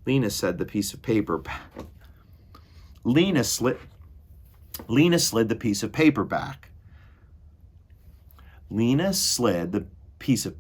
Lena slid the piece of paper back. Lena slid the piece of paper back. Lena slid the piece of...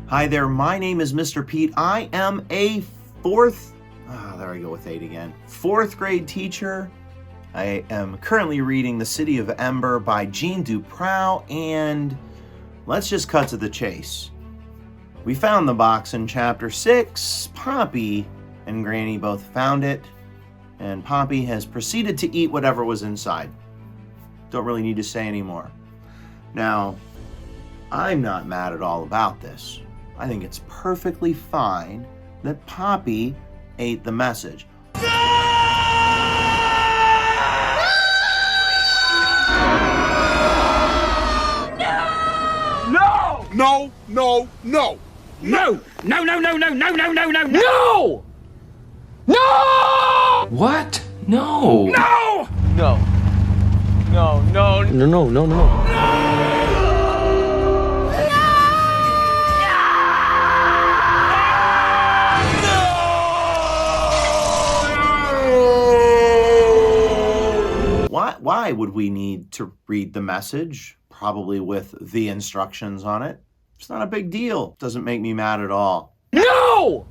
Hi there, my name is Mr. Pete. I am a fourth grade teacher. I am currently reading The City of Ember by Jean Duprow, and let's just cut to the chase. We found the box in chapter 6. Poppy and Granny both found it, and Poppy has proceeded to eat whatever was inside. Don't really need to say any more. Now, I'm not mad at all about this. I think it's perfectly fine that Poppy ate the message. No! No! No, no, no. No! No, no, no, no, no, no, no, no, no! No! What? No! No! No. No, no. No, no, no, no. Why would we need to read the message? Probably with the instructions on it. It's not a big deal. Doesn't make me mad at all. No!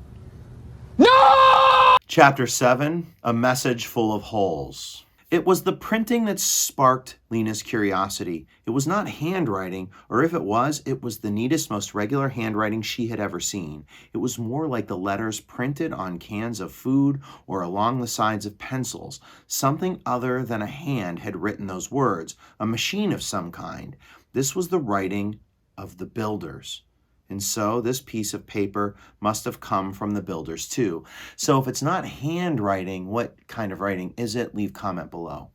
No! Chapter 7, A Message Full of Holes. It was the printing that sparked Lena's curiosity. It was not handwriting, or if it was the neatest, most regular handwriting she had ever seen. It was more like the letters printed on cans of food or along the sides of pencils. Something other than a hand had written those words, a machine of some kind. This was the writing of the builders. And so this piece of paper must have come from the builders too. So if it's not handwriting, what kind of writing is it? Leave comment below.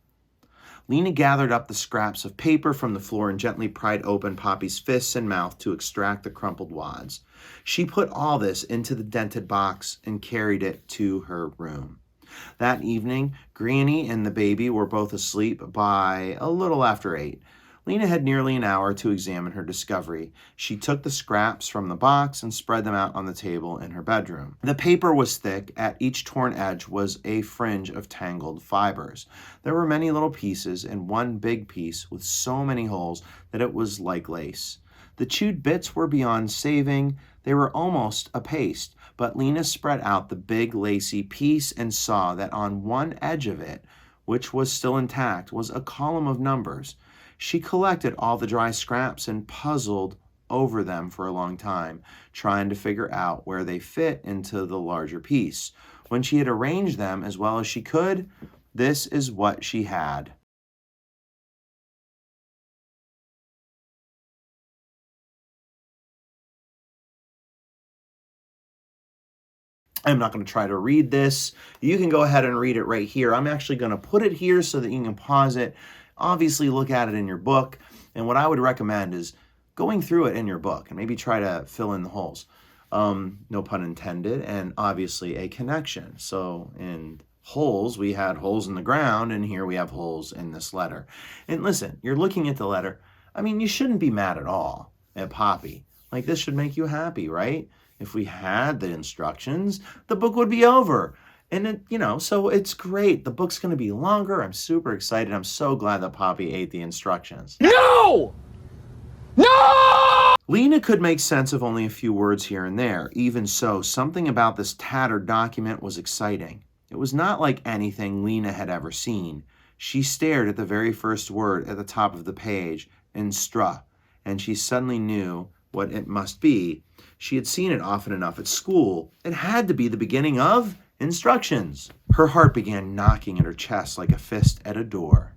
Lena gathered up the scraps of paper from the floor and gently pried open Poppy's fists and mouth to extract the crumpled wads. She put all this into the dented box and carried it to her room. That evening, Granny and the baby were both asleep by a little after 8. Lena had nearly an hour to examine her discovery. She took the scraps from the box and spread them out on the table in her bedroom. The paper was thick. At each torn edge was a fringe of tangled fibers. There were many little pieces and one big piece with so many holes that it was like lace. The chewed bits were beyond saving. They were almost a paste, but Lena spread out the big lacy piece and saw that on one edge of it, which was still intact, was a column of numbers. She collected all the dry scraps and puzzled over them for a long time, trying to figure out where they fit into the larger piece. When she had arranged them as well as she could, this is what she had. I'm not going to try to read this. You can go ahead and read it right here. I'm actually going to put it here so that you can pause it. Obviously, look at it in your book. And what I would recommend is going through it in your book and maybe try to fill in the holes. No pun intended. And obviously a connection. So in holes, we had holes in the ground, and here we have holes in this letter. And listen, you're looking at the letter. I mean, you shouldn't be mad at all at Poppy. Like, this should make you happy, right? If we had the instructions, the book would be over. And it, so it's great. The book's going to be longer. I'm super excited. I'm so glad that Poppy ate the instructions. No! No! Lena could make sense of only a few words here and there. Even so, something about this tattered document was exciting. It was not like anything Lena had ever seen. She stared at the very first word at the top of the page, Instra, and she suddenly knew what it must be. She had seen it often enough at school. It had to be the beginning of instructions. Her heart began knocking at her chest like a fist at a door.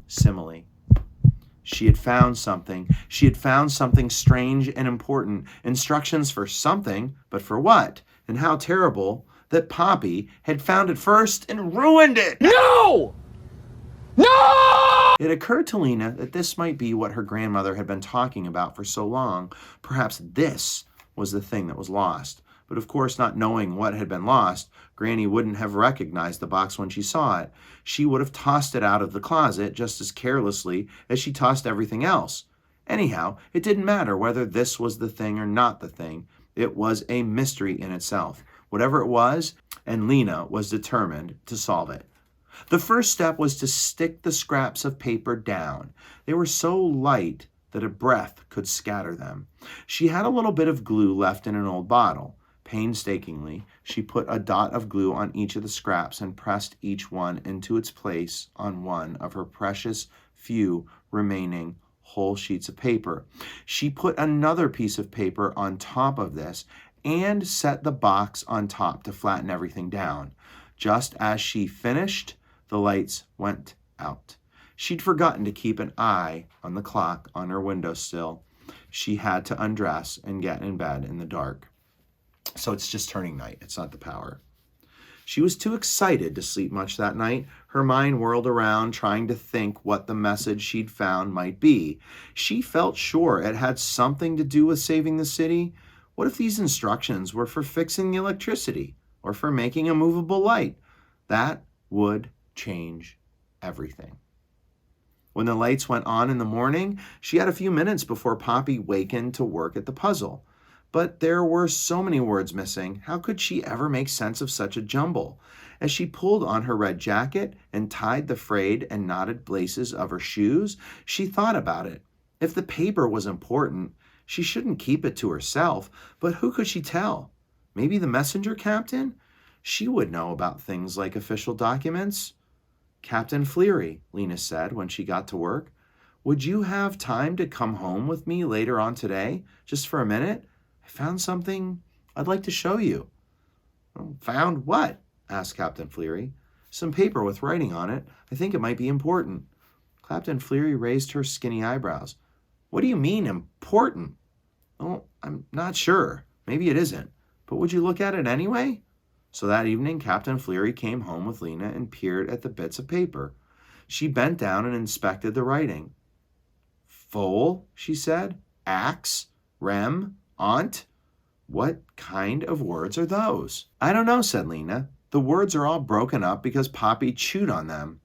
Simile. She had found something. She had found something strange and important. Instructions for something, but for what? And how terrible that Poppy had found it first and ruined it. No! No! It occurred to Lena that this might be what her grandmother had been talking about for so long. Perhaps this was the thing that was lost. But of course, not knowing what had been lost, Granny wouldn't have recognized the box when she saw it. She would have tossed it out of the closet just as carelessly as she tossed everything else. Anyhow, it didn't matter whether this was the thing or not the thing. It was a mystery in itself. Whatever it was, and Lena was determined to solve it. The first step was to stick the scraps of paper down. They were so light that a breath could scatter them. She had a little bit of glue left in an old bottle. Painstakingly, she put a dot of glue on each of the scraps and pressed each one into its place on one of her precious few remaining whole sheets of paper. She put another piece of paper on top of this and set the box on top to flatten everything down. Just as she finished, the lights went out. She'd forgotten to keep an eye on the clock on her windowsill. She had to undress and get in bed in the dark. So it's just turning night. It's not the power. She was too excited to sleep much that night. Her mind whirled around, trying to think what the message she'd found might be. She felt sure it had something to do with saving the city. What if these instructions were for fixing the electricity or for making a movable light? That would change everything. When the lights went on in the morning, she had a few minutes before Poppy wakened to work at the puzzle. But there were so many words missing. How could she ever make sense of such a jumble? As she pulled on her red jacket and tied the frayed and knotted laces of her shoes, she thought about it. If the paper was important, she shouldn't keep it to herself, but who could she tell? Maybe the messenger captain? She would know about things like official documents. Captain Fleary, Lena said when she got to work. Would you have time to come home with me later on today, just for a minute? I found something I'd like to show you. Found what? Asked Captain Fleary. Some paper with writing on it. I think it might be important. Captain Fleary raised her skinny eyebrows. What do you mean, important? Oh, I'm not sure. Maybe it isn't. But would you look at it anyway? So that evening, Captain Fleary came home with Lena and peered at the bits of paper. She bent down and inspected the writing. Foal, she said. Axe, rem, aunt. What kind of words are those? I don't know, said Lena. The words are all broken up because Poppy chewed on them.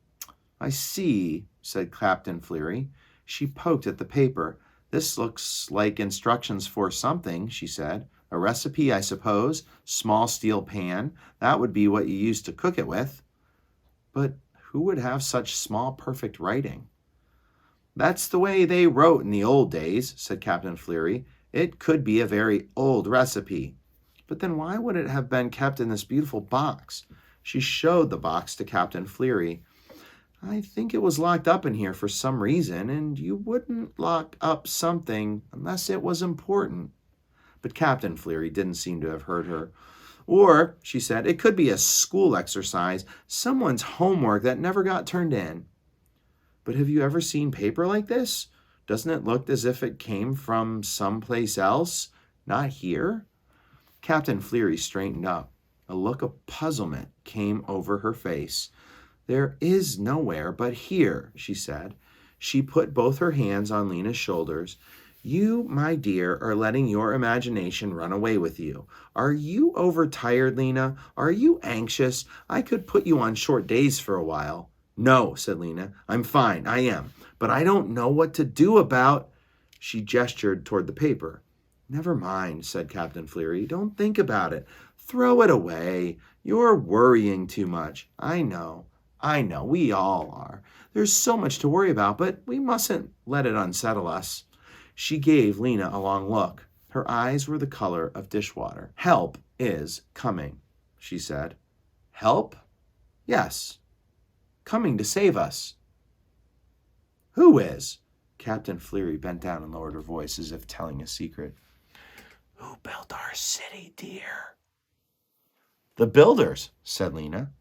I see, said Captain Fleary. She poked at the paper. This looks like instructions for something, she said. A recipe, I suppose. Small steel pan. That would be what you used to cook it with. But who would have such small, perfect writing? That's the way they wrote in the old days, said Captain Fleary. It could be a very old recipe. But then why would it have been kept in this beautiful box? She showed the box to Captain Fleary. I think it was locked up in here for some reason, and you wouldn't lock up something unless it was important. But Captain Fleary didn't seem to have heard her. Or, she said, it could be a school exercise, someone's homework that never got turned in. But have you ever seen paper like this? Doesn't it look as if it came from someplace else? Not here? Captain Fleary straightened up. A look of puzzlement came over her face. There is nowhere but here, she said. She put both her hands on Lena's shoulders. You, my dear, are letting your imagination run away with you. Are you overtired, Lena? Are you anxious? I could put you on short days for a while. No, said Lena. I'm fine, I am. But I don't know what to do about... She gestured toward the paper. Never mind, said Captain Fleary. Don't think about it. Throw it away. You're worrying too much. I know. We all are. There's so much to worry about, but we mustn't let it unsettle us. She gave Lena a long look. Her eyes were the color of dishwater. Help is coming, she said. Help? Yes. Coming to save us. Who is? Captain Fleary bent down and lowered her voice as if telling a secret. Who built our city, dear? The builders, said Lena.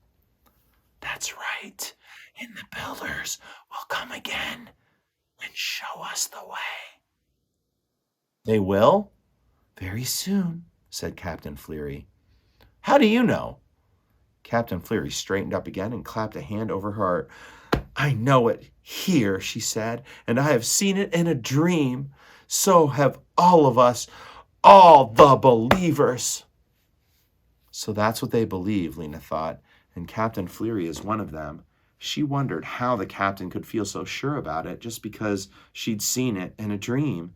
That's right. And the builders will come again and show us the way. They will? Very soon, said Captain Fleary. How do you know? Captain Fleary straightened up again and clapped a hand over her heart. I know it here, she said, and I have seen it in a dream. So have all of us, all the believers. So that's what they believe, Lena thought, and Captain Fleary is one of them. She wondered how the captain could feel so sure about it just because she'd seen it in a dream.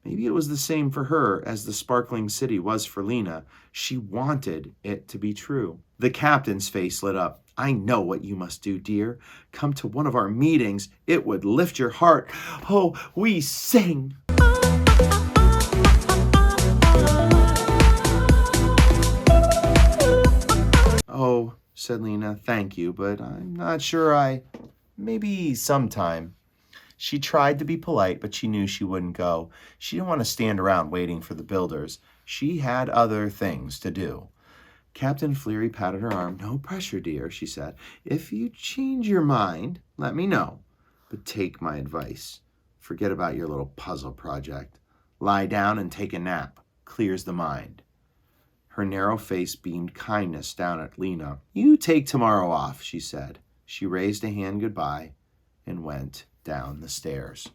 Maybe it was the same for her as the sparkling city was for Lena. She wanted it to be true. The captain's face lit up. I know what you must do, dear. Come to one of our meetings. It would lift your heart. Oh, we sing. Oh, said Lena, thank you, but I'm not sure maybe sometime. She tried to be polite, but she knew she wouldn't go. She didn't want to stand around waiting for the builders. She had other things to do. Captain Fleary patted her arm. No pressure, dear, she said. If you change your mind, let me know. But take my advice. Forget about your little puzzle project. Lie down and take a nap. Clears the mind. Her narrow face beamed kindness down at Lena. You take tomorrow off, she said. She raised a hand goodbye and went down the stairs.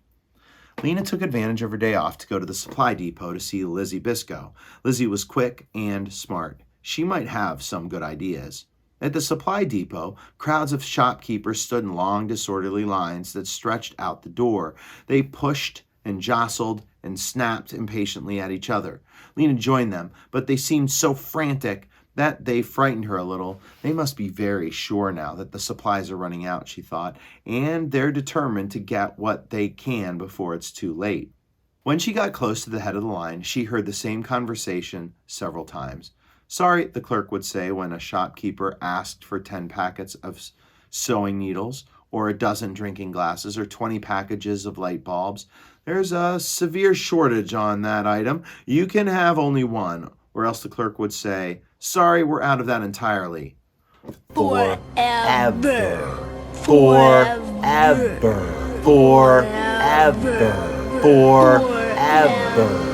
Lena took advantage of her day off to go to the supply depot to see Lizzie Biscoe. Lizzie was quick and smart. She might have some good ideas. At the supply depot, crowds of shopkeepers stood in long, disorderly lines that stretched out the door. They pushed and jostled and snapped impatiently at each other. Lena joined them, but they seemed so frantic that they frightened her a little. They must be very sure now that the supplies are running out, she thought, and they're determined to get what they can before it's too late. When she got close to the head of the line, she heard the same conversation several times. Sorry, the clerk would say when a shopkeeper asked for 10 packets of sewing needles, or a dozen drinking glasses, or 20 packages of light bulbs. There's a severe shortage on that item. You can have only one. Or else the clerk would say, sorry, we're out of that entirely. Forever. Forever. Forever. Forever.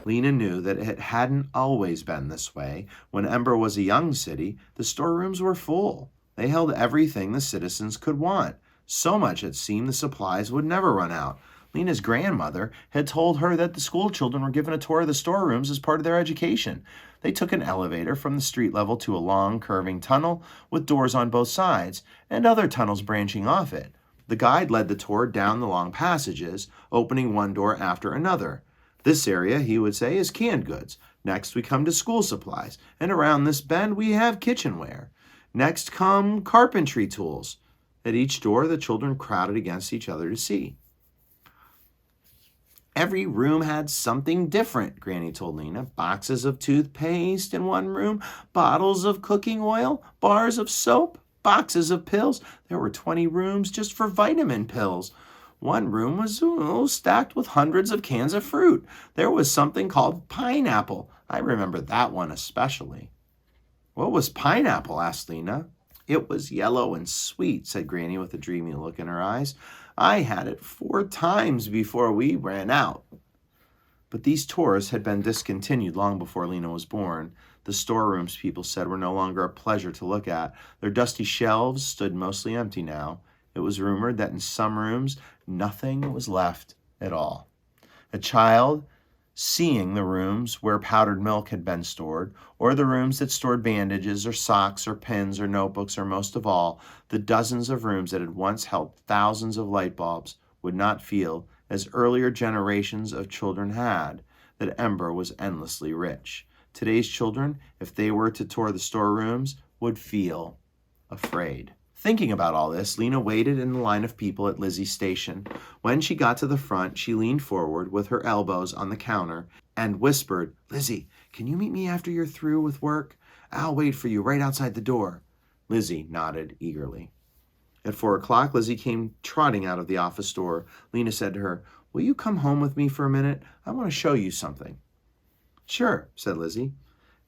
Lena knew that it hadn't always been this way. When Ember was a young city, the storerooms were full. They held everything the citizens could want. So much it seemed the supplies would never run out. Lena's grandmother had told her that the school children were given a tour of the storerooms as part of their education. They took an elevator from the street level to a long, curving tunnel with doors on both sides and other tunnels branching off it. The guide led the tour down the long passages, opening one door after another. This area, he would say, is canned goods. Next, we come to school supplies, and around this bend, we have kitchenware. Next come carpentry tools. At each door, the children crowded against each other to see. Every room had something different, Granny told Lena. Boxes of toothpaste in one room, bottles of cooking oil, bars of soap, boxes of pills. There were 20 rooms just for vitamin pills. One room was stacked with hundreds of cans of fruit. There was something called pineapple. I remember that one especially. What was pineapple? Asked Lena. It was yellow and sweet, said Granny with a dreamy look in her eyes. I had it 4 times before we ran out. But these tours had been discontinued long before Lena was born. The storerooms, people said, were no longer a pleasure to look at. Their dusty shelves stood mostly empty now. It was rumored that in some rooms, nothing was left at all. A child, seeing the rooms where powdered milk had been stored, or the rooms that stored bandages or socks or pins or notebooks, or most of all, the dozens of rooms that had once held thousands of light bulbs, would not feel, as earlier generations of children had, that Ember was endlessly rich. Today's children, if they were to tour the storerooms, would feel afraid. Thinking about all this, Lena waited in the line of people at Lizzie's station. When she got to the front, she leaned forward with her elbows on the counter and whispered, Lizzie, can you meet me after you're through with work? I'll wait for you right outside the door. Lizzie nodded eagerly. At 4 o'clock, Lizzie came trotting out of the office door. Lena said to her, will you come home with me for a minute? I want to show you something. Sure, said Lizzie.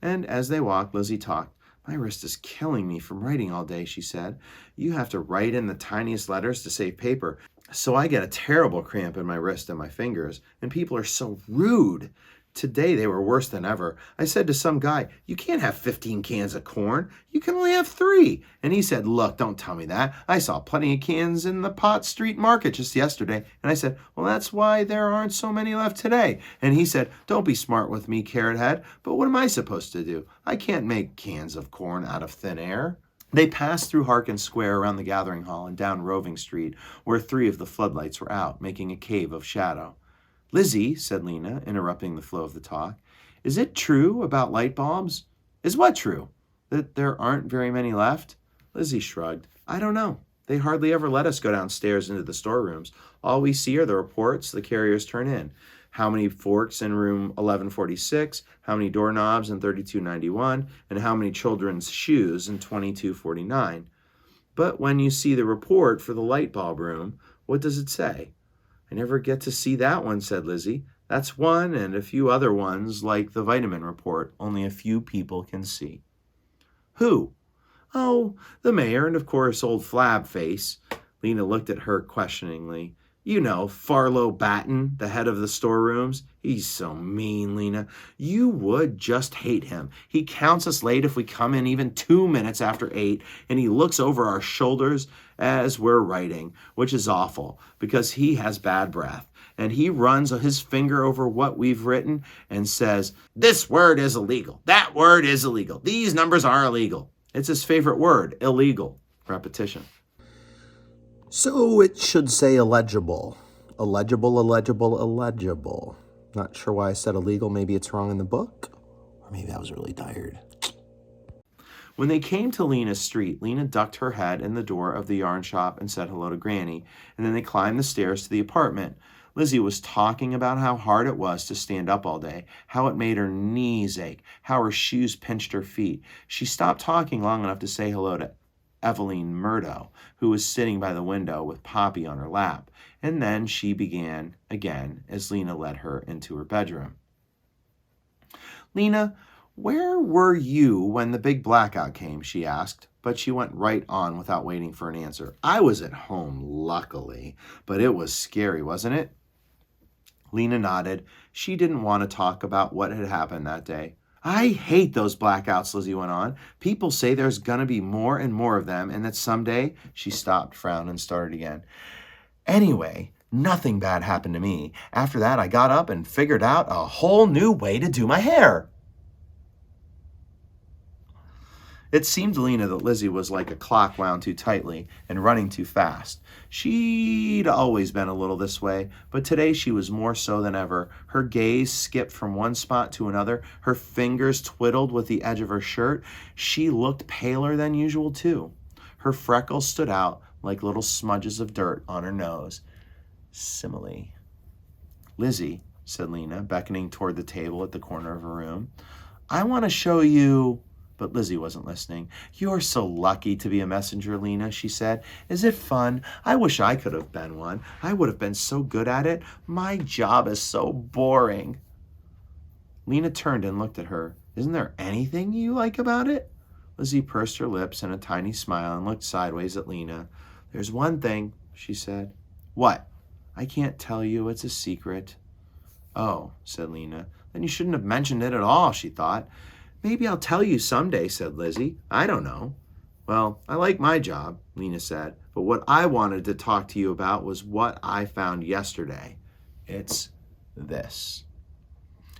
And as they walked, Lizzie talked. My wrist is killing me from writing all day, she said. You have to write in the tiniest letters to save paper. So I get a terrible cramp in my wrist and my fingers, and people are so rude. Today they were worse than ever. I said to some guy, "You can't have 15 cans of corn. You can only have 3." And he said, "Look, don't tell me that. I saw plenty of cans in the Pot Street Market just yesterday." And I said, "Well, that's why there aren't so many left today." And he said, "Don't be smart with me, Carrot Head. But what am I supposed to do? I can't make cans of corn out of thin air." They passed through Harkin Square around the Gathering Hall and down Roving Street, where 3 of the floodlights were out, making a cave of shadow. "Lizzie," said Lena, interrupting the flow of the talk, "is it true about light bulbs?" "Is what true? That there aren't very many left?" Lizzie shrugged. "I don't know. They hardly ever let us go downstairs into the storerooms. All we see are the reports the carriers turn in. How many forks in room 1146, how many doorknobs in 3291, and how many children's shoes in 2249. But when you see the report for the light bulb room, what does it say?" "I never get to see that one," said Lizzie. "That's one and a few other ones like the vitamin report only a few people can see." "Who?" "Oh, the mayor and of course old Flabface." Lena looked at her questioningly. "You know, Farlow Batten, the head of the storerooms. He's so mean, Lena. You would just hate him. He counts us late if we come in even 2 minutes after 8, and he looks over our shoulders as we're writing, which is awful because he has bad breath. And he runs his finger over what we've written and says, 'This word is illegal. That word is illegal. These numbers are illegal.' It's his favorite word, illegal. Repetition." So it should say illegible. Illegible, illegible, illegible. Not sure why I said illegal. Maybe it's wrong in the book. Or maybe I was really tired. When they came to Lena's street, Lena ducked her head in the door of the yarn shop and said hello to Granny, and then they climbed the stairs to the apartment. Lizzie was talking about how hard it was to stand up all day, how it made her knees ache, how her shoes pinched her feet. She stopped talking long enough to say hello to Eveline Murdo, who was sitting by the window with Poppy on her lap, and then she began again as Lena led her into her bedroom. "Lena, where were you when the big blackout came?" she asked, but she went right on without waiting for an answer. "I was at home, luckily, but it was scary, wasn't it?" Lena nodded. She didn't want to talk about what had happened that day. "I hate those blackouts," Lizzie went on. "People say there's going to be more and more of them, and that someday—" She stopped, frowned, and started again. "Anyway, nothing bad happened to me. After that, I got up and figured out a whole new way to do my hair." It seemed to Lena that Lizzie was like a clock wound too tightly and running too fast. She'd always been a little this way, but today she was more so than ever. Her gaze skipped from one spot to another. Her fingers twiddled with the edge of her shirt. She looked paler than usual, too. Her freckles stood out like little smudges of dirt on her nose. Simile. "Lizzie," said Lena, beckoning toward the table at the corner of her room, "I want to show you—" But Lizzie wasn't listening. "You're so lucky to be a messenger, Lena," she said. "Is it fun? I wish I could have been one. I would have been so good at it. My job is so boring." Lena turned and looked at her. "Isn't there anything you like about it?" Lizzie pursed her lips in a tiny smile and looked sideways at Lena. "There's one thing," she said. "What?" "I can't tell you. It's a secret." "Oh," said Lena. "Then you shouldn't have mentioned it at all," she thought. "Maybe I'll tell you someday," said Lizzie. "I don't know." "Well, I like my job," Lena said, "but what I wanted to talk to you about was what I found yesterday. It's this."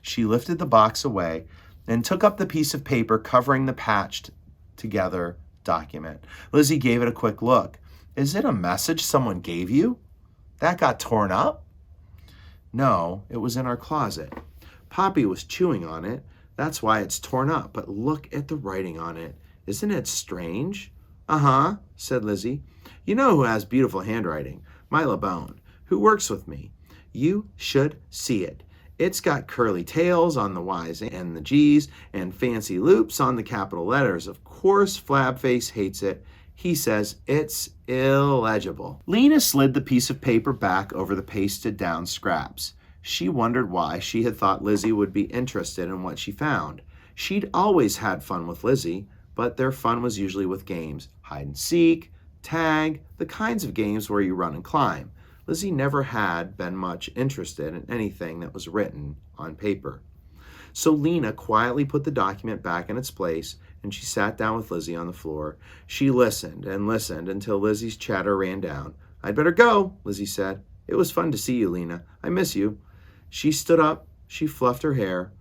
She lifted the box away and took up the piece of paper covering the patched together document. Lizzie gave it a quick look. "Is it a message someone gave you? That got torn up?" "No, it was in our closet. Poppy was chewing on it. That's why it's torn up, but look at the writing on it. Isn't it strange?" "Uh-huh," said Lizzie. "You know who has beautiful handwriting? Myla Bone, who works with me. You should see it. It's got curly tails on the Y's and the G's and fancy loops on the capital letters. Of course, Flabface hates it. He says it's illegible." Lena slid the piece of paper back over the pasted down scraps. She wondered why she had thought Lizzie would be interested in what she found. She'd always had fun with Lizzie, but their fun was usually with games, hide and seek, tag, the kinds of games where you run and climb. Lizzie never had been much interested in anything that was written on paper. So Lena quietly put the document back in its place, and she sat down with Lizzie on the floor. She listened and listened until Lizzie's chatter ran down. "I'd better go," Lizzie said. "It was fun to see you, Lena. I miss you." She stood up. She fluffed her hair.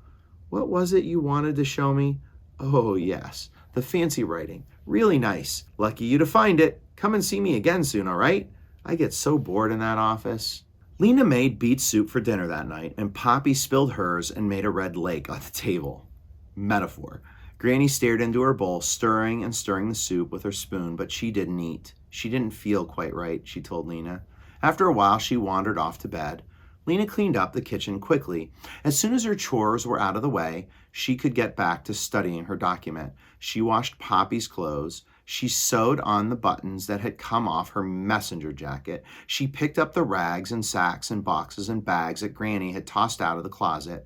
"What was it you wanted to show me?" "Oh, yes, the fancy writing. Really nice. Lucky you to find it. Come and see me again soon, all right? I get so bored in that office." Lena made beet soup for dinner that night, and Poppy spilled hers and made a red lake on the table. Metaphor. Granny stared into her bowl, stirring and stirring the soup with her spoon, but she didn't eat. She didn't feel quite right, she told Lena. After a while, she wandered off to bed. Lena cleaned up the kitchen quickly. As soon as her chores were out of the way, she could get back to studying her document. She washed Poppy's clothes. She sewed on the buttons that had come off her messenger jacket. She picked up the rags and sacks and boxes and bags that Granny had tossed out of the closet.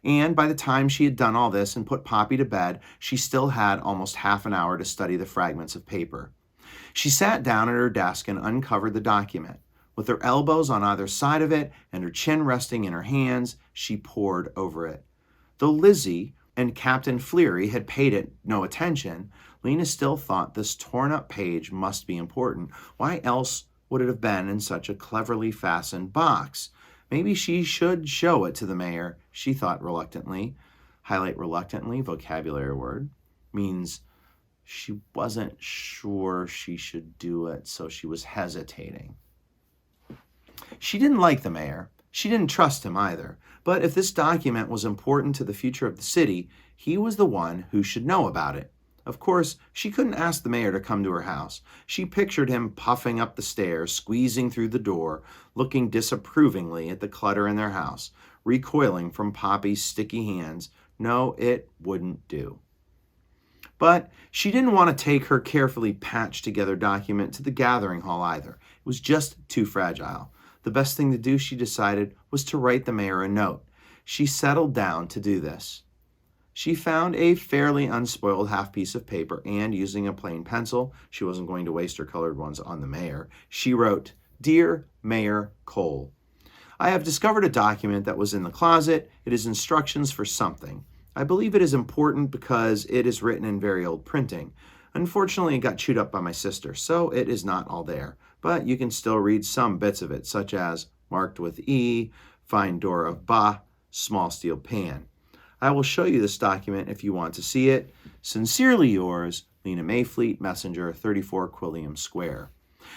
And by the time she had done all this and put Poppy to bed, she still had almost half an hour to study the fragments of paper. She sat down at her desk and uncovered the document. With her elbows on either side of it and her chin resting in her hands, she pored over it. Though Lizzie and Captain Fleary had paid it no attention, Lena still thought this torn-up page must be important. Why else would it have been in such a cleverly fastened box? Maybe she should show it to the mayor, she thought reluctantly. Highlight reluctantly, vocabulary word, means she wasn't sure she should do it, so she was hesitating. She didn't like the mayor. She didn't trust him either. But if this document was important to the future of the city, he was the one who should know about it. Of course, she couldn't ask the mayor to come to her house. She pictured him puffing up the stairs, squeezing through the door, looking disapprovingly at the clutter in their house, recoiling from Poppy's sticky hands. No, it wouldn't do. But she didn't want to take her carefully patched together document to the gathering hall either. It was just too fragile. The best thing to do, she decided, was to write the mayor a note. She settled down to do this. She found a fairly unspoiled half piece of paper and, using a plain pencil, she wasn't going to waste her colored ones on the mayor, she wrote, "Dear Mayor Cole, I have discovered a document that was in the closet. It is instructions for something. I believe it is important because it is written in very old printing. Unfortunately, it got chewed up by my sister, so it is not all there. But you can still read some bits of it, such as marked with E, fine door of Ba, small steel pan. I will show you this document if you want to see it. Sincerely yours, Lena Mayfleet, Messenger, 34 Quilliam Square."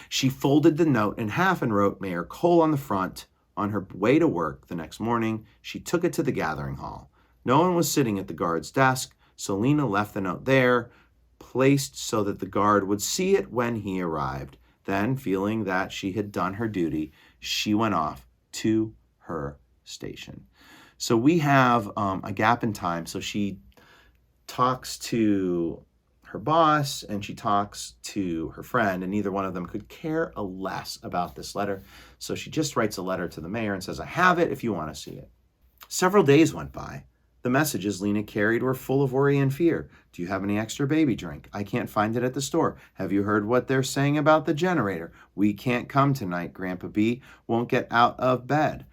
She folded the note in half and wrote Mayor Cole on the front. On her way to work the next morning, she took it to the gathering hall. No one was sitting at the guard's desk, so Lena left the note there, placed so that the guard would see it when he arrived. Then, feeling that she had done her duty, she went off to her station. So we have a gap in time. So she talks to her boss and she talks to her friend, and neither one of them could care a less about this letter. So she just writes a letter to the mayor and says, "I have it if you want to see it." Several days went by. The messages Lena carried were full of worry and fear. "Do you have any extra baby drink? I can't find it at the store. Have you heard what they're saying about the generator? We can't come tonight. Grandpa B won't get out of bed."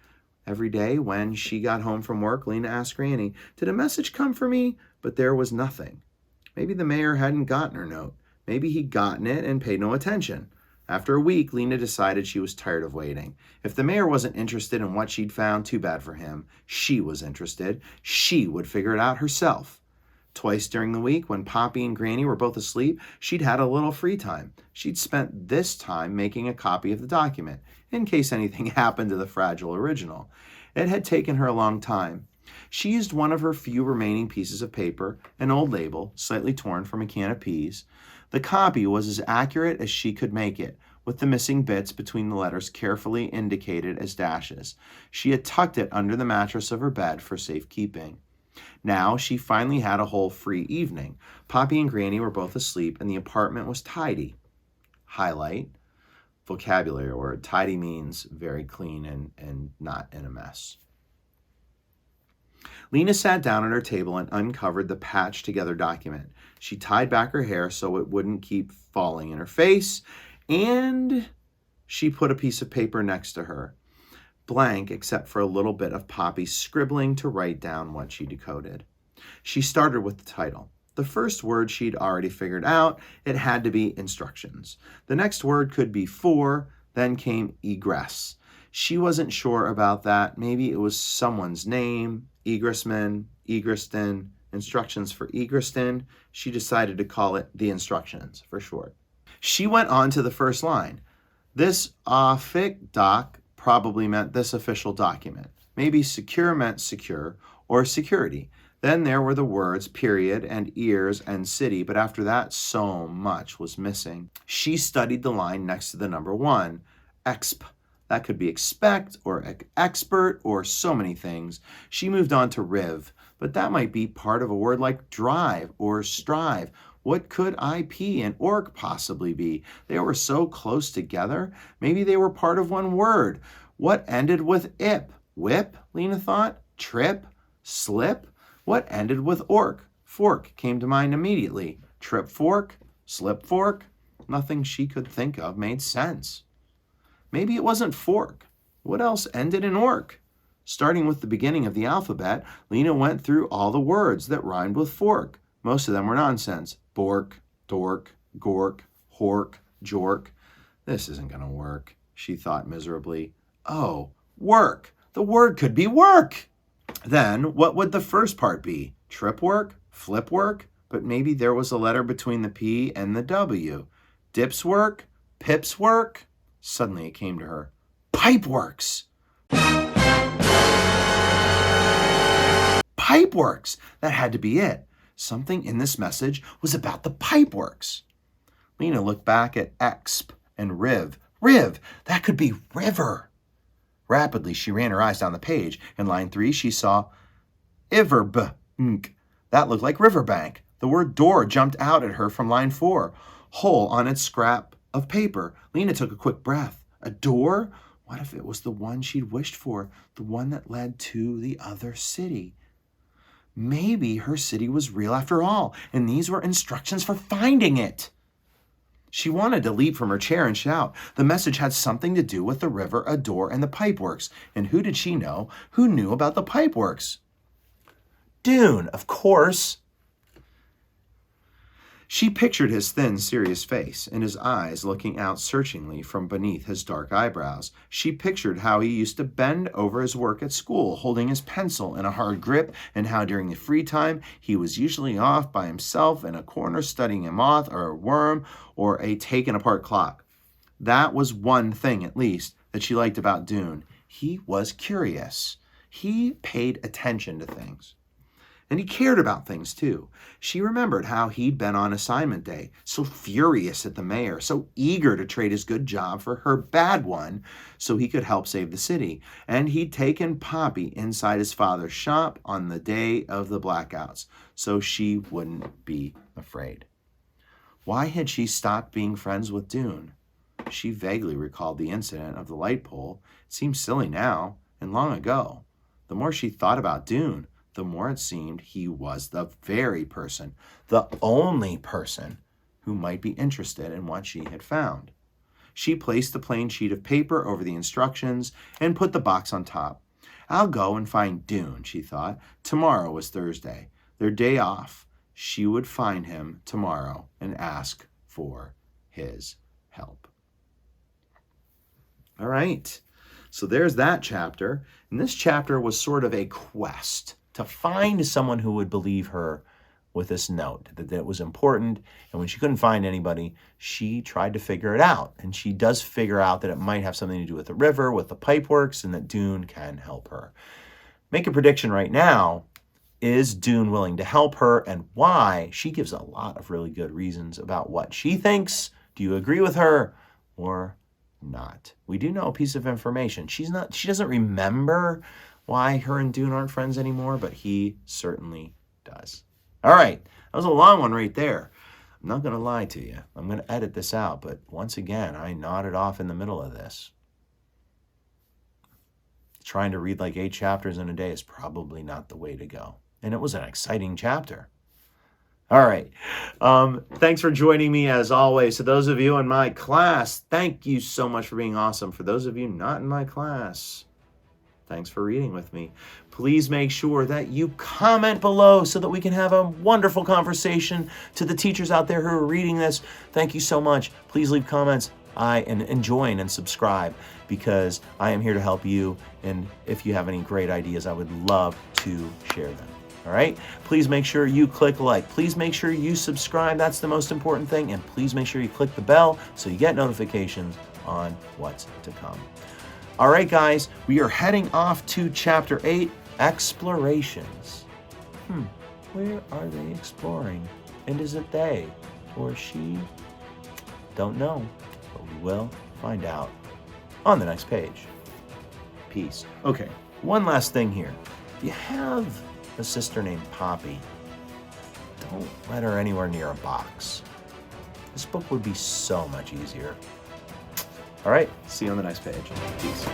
Every day when she got home from work, Lena asked Granny, "Did a message come for me?" But there was nothing. Maybe the mayor hadn't gotten her note. Maybe he'd gotten it and paid no attention. After a week, Lena decided she was tired of waiting. If the mayor wasn't interested in what she'd found, too bad for him. She was interested. She would figure it out herself. Twice during the week, when Poppy and Granny were both asleep, she'd had a little free time. She'd spent this time making a copy of the document, in case anything happened to the fragile original. It had taken her a long time. She used one of her few remaining pieces of paper, an old label, slightly torn from a can of peas. The copy was as accurate as she could make it, with the missing bits between the letters carefully indicated as dashes. She had tucked it under the mattress of her bed for safekeeping. Now she finally had a whole free evening. Poppy and Granny were both asleep, and the apartment was tidy. Highlight, vocabulary word. Tidy means very clean and not in a mess. Lena sat down at her table and uncovered the patched together document. She tied back her hair so it wouldn't keep falling in her face, and she put a piece of paper next to her. blank except for a little bit of Poppy scribbling to write down what she decoded. She started with the title. The first word she'd already figured out, it had to be instructions. The next word could be for, then came egress. She wasn't sure about that. Maybe it was someone's name, egressman, egresston, instructions for egresston. She decided to call it the instructions for short. She went on to the first line. This offic doc probably meant this official document. Maybe secure meant secure or security. Then there were the words period and ears and city, but after that, so much was missing. She studied the line next to the number 1, exp. That could be expect or expert or so many things. She moved on to riv, but that might be part of a word like drive or strive. What could IP and orc possibly be? They were so close together. Maybe they were part of one word. What ended with ip? Whip, Lena thought. Trip? Slip? What ended with orc? Fork came to mind immediately. Trip fork? Slip fork? Nothing she could think of made sense. Maybe it wasn't fork. What else ended in orc? Starting with the beginning of the alphabet, Lena went through all the words that rhymed with fork. Most of them were nonsense. Bork, dork, gork, hork, jork. This isn't going to work, she thought miserably. Oh, work. The word could be work. Then what would the first part be? Trip work? Flip work? But maybe there was a letter between the P and the W. Dips work? Pips work? Suddenly it came to her. Pipeworks! Pipeworks! That had to be it. Something in this message was about the pipeworks. Lena looked back at exp and riv. Riv! That could be river. Rapidly, she ran her eyes down the page. In line 3, she saw iverb-nk. That looked like riverbank. The word door jumped out at her from line 4. Hole on its scrap of paper. Lena took a quick breath. A door? What if it was the one she'd wished for? The one that led to the other city? Maybe her city was real after all, and these were instructions for finding it. She wanted to leap from her chair and shout. The message had something to do with the river, a door, and the pipeworks. And who did she know? Who knew about the pipeworks? Doon, of course. She pictured his thin, serious face and his eyes looking out searchingly from beneath his dark eyebrows. She pictured how he used to bend over his work at school, holding his pencil in a hard grip, and how during the free time he was usually off by himself in a corner studying a moth or a worm or a taken-apart clock. That was one thing, at least, that she liked about Doon. He was curious. He paid attention to things. And he cared about things, too. She remembered how he'd been on assignment day, so furious at the mayor, so eager to trade his good job for her bad one so he could help save the city. And he'd taken Poppy inside his father's shop on the day of the blackouts, so she wouldn't be afraid. Why had she stopped being friends with Doon? She vaguely recalled the incident of the light pole. It seemed silly now, and long ago. The more she thought about Doon, the more it seemed he was the very person, the only person, who might be interested in what she had found. She placed the plain sheet of paper over the instructions and put the box on top. I'll go and find Doon, she thought. Tomorrow was Thursday, their day off. She would find him tomorrow and ask for his help. All right, so there's that chapter. And this chapter was sort of a quest to find someone who would believe her with this note, that it was important. And when she couldn't find anybody, she tried to figure it out. And she does figure out that it might have something to do with the river, with the pipeworks, and that Doon can help her. Make a prediction right now. Is Doon willing to help her, and why? She gives a lot of really good reasons about what she thinks. Do you agree with her or not? We do know a piece of information. She doesn't remember why her and Doon aren't friends anymore, but he certainly does. All right, that was a long one right there. I'm not going to lie to you. I'm going to edit this out, but once again, I nodded off in the middle of this. Trying to read like 8 chapters in a day is probably not the way to go. And it was an exciting chapter. All right. Thanks for joining me as always. To those of you in my class, thank you so much for being awesome. For those of you not in my class, Thanks for reading with me. Please make sure that you comment below so that we can have a wonderful conversation. To the teachers out there who are reading this, thank you so much. Please leave comments and join and subscribe, because I am here to help you. And if you have any great ideas, I would love to share them. All right? Please make sure you click like. Please make sure you subscribe. That's the most important thing. And please make sure you click the bell so you get notifications on what's to come. All right, guys, we are heading off to Chapter 8, Explorations. Where are they exploring? And is it they or she? Don't know, but we will find out on the next page. Peace. Okay, one last thing here. If you have a sister named Poppy, don't let her anywhere near a box. This book would be so much easier. All right, see you on the next page. Peace.